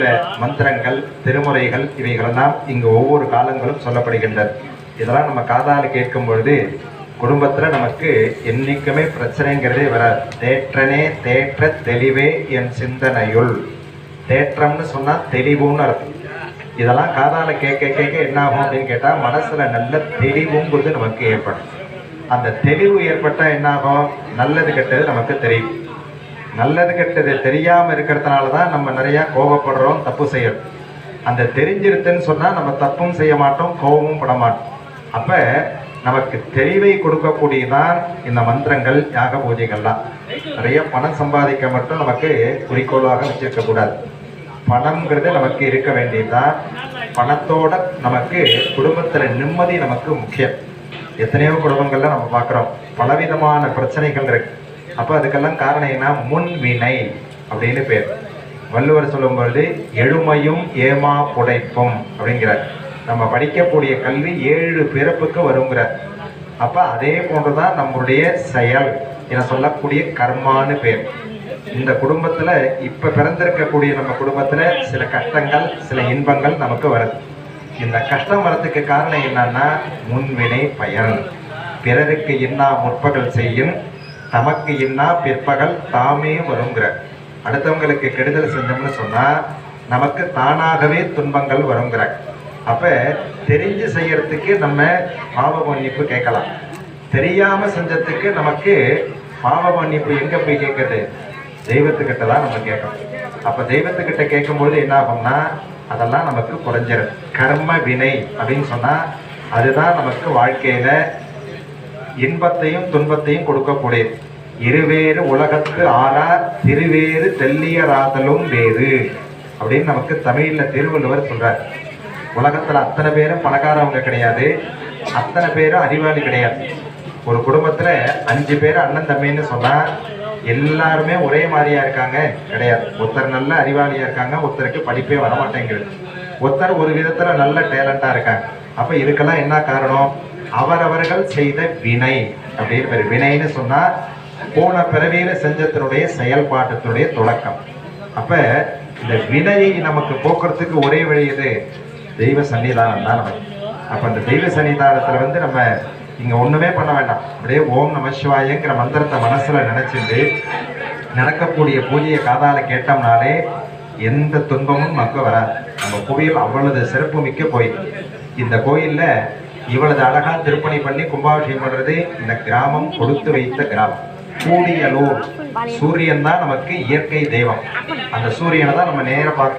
மந்திரங்கள் திருமுறைகள் இவைகளெல்லாம் இங்கு ஒவ்வொரு காலங்களும் சொல்லப்படுகின்றது. இதெல்லாம் நம்ம காதால் கேட்கும் பொழுது குடும்பத்துல நமக்கு என்னைக்குமே பிரச்சனைங்கிறதே வராது. தேற்றனே தேற்ற தெளிவே என் சிந்தனையுள். தேற்றம்னு சொன்னா தெளிவுன்னு அர்த்தம். இதெல்லாம் காதால கேட்க கேட்க என்ன ஆகும் அப்படின்னு கேட்டா மனசுல நல்ல தெளிவுங்கிறது நமக்கு ஏற்படும். அந்த தெளிவு ஏற்பட்டா என்ன ஆகும்? நல்லது கெட்டது நமக்கு தெரியும். நல்லது கெட்டது தெரியாம இருக்கிறதுனால தான் நம்ம நிறைய கோபப்படுறோம், தப்பு செய்யறோம். அந்த தெரிஞ்சிருத்துன்னு சொன்னா நம்ம தப்பும் செய்ய மாட்டோம், கோபமும் பட மாட்டோம். அப்ப நமக்கு தெளிவை கொடுக்கக்கூடியதான் இந்த மந்திரங்கள், யாக பூஜைகள்லாம். நிறைய பணம் சம்பாதிக்க மட்டும் நமக்கு குறிக்கோளாக வச்சிருக்க கூடாது. பணம்ங்கிறது நமக்கு இருக்க வேண்டியதுதான். பணத்தோட நமக்கு குடும்பத்துல நிம்மதி நமக்கு முக்கியம். எத்தனையோ குடும்பங்கள்ல நம்ம பார்க்குறோம் பலவிதமான பிரச்சனைகள் இருக்கு. அப்போ அதுக்கெல்லாம் காரணம் என்ன? முன்வினை அப்படின்னு பேர். வள்ளுவர் சொல்லும் பொழுது எழுமையும் ஏமா புடைப்பும் அப்படிங்கிறார். நம்ம படிக்கக்கூடிய கல்வி 7 பிறப்புக்கு வருங்கிறார். அப்போ அதே போன்றுதான் நம்மளுடைய செயல் என சொல்லக்கூடிய கர்மான்னு பேர். இந்த குடும்பத்தில் இப்போ பிறந்திருக்கக்கூடிய நம்ம குடும்பத்தில் சில கஷ்டங்கள் சில இன்பங்கள் நமக்கு வருது. இந்த கஷ்டம் வரதுக்கு காரணம் என்னன்னா முன்வினை பயன். பிறருக்கு இன்னா முற்பகல் செய்யும் தமக்கு இன்னா பிற்பகல் தாமே வருங்கிற. அடுத்தவங்களுக்கு கெடுதல் செஞ்சோம்னு சொன்னா நமக்கு தானாகவே துன்பங்கள் வருங்கிற. அப்ப தெரிஞ்சு செய்யறதுக்கு நம்ம பாவ மன்னிப்பு கேட்கலாம். தெரியாம செஞ்சதுக்கு நமக்கு பாவ மன்னிப்பு எங்க போய் கேட்கறது? தெய்வத்துக்கிட்ட தான் நம்ம கேட்கணும். அப்ப தெய்வத்துக்கிட்ட கேட்கும்போது என்ன ஆகும்னா அதெல்லாம் நமக்கு குறைஞ்சிடும். கர்ம வினை அப்படின்னு சொன்னா அதுதான் நமக்கு வாழ்க்கையில இன்பத்தையும் துன்பத்தையும் கொடுக்கக்கூடியது. இருவேறு உலகத்து ஆறா திருவேறு தெல்லியராதலும் வேறு அப்படின்னு நமக்கு தமிழ்ல திருவள்ளுவர் சொல்றார். உலகத்துல அத்தனை பேரும் பணக்காரவங்க கிடையாது, அத்தனை பேரும் அறிவாளி கிடையாது. ஒரு குடும்பத்துல 5 பேர் அண்ணன் தம்பின்னு சொன்னா எல்லாருமே ஒரே மாதிரியா இருக்காங்க கிடையாது. ஒருத்தர் நல்ல அறிவாளியா இருக்காங்க, ஒருத்தருக்கு படிப்பே வரமாட்டேங்கிறது, ஒருத்தர் ஒரு விதத்துல நல்ல டேலண்டா இருக்காங்க. அப்ப இதுக்கெல்லாம் என்ன காரணம்? அவரவர்கள் செய்த வினை அப்படின்னு பேர். வினைன்னு சொன்னா போன பிறவியில செஞ்சத்தினுடைய செயல்பாட்டத்தினுடைய தொடக்கம். அப்ப இந்த வினையை நமக்கு போக்குறதுக்கு ஒரே வழி இது தெய்வ சன்னிதானம் தான் நமக்கு. அப்ப அந்த தெய்வ சன்னிதானத்துல நம்ம இங்க ஒண்ணுமே பண்ண வேண்டாம். அப்படியே ஓம் நம சிவாயங்கிற மந்திரத்தை மனசுல நினைச்சிட்டு நடக்கக்கூடிய பூஜையை காதால கேட்டோம்னாலே எந்த துன்பமும் நமக்கு வராது. நம்ம கோயில் அவ்வளவு சிறப்பு மிக்க கோயில். இந்த கோயில்ல இவ்வளவு அழகா திருப்பணி பண்ணி கும்பாபிஷேகம் பண்றது இந்த கிராமம் கொடுத்து வைத்த கிராமம். கூடியலூர். சூரியன் தான் நமக்கு இயற்கை தெய்வம். அந்த சூரியனை தான் நம்ம நேர பார்க்க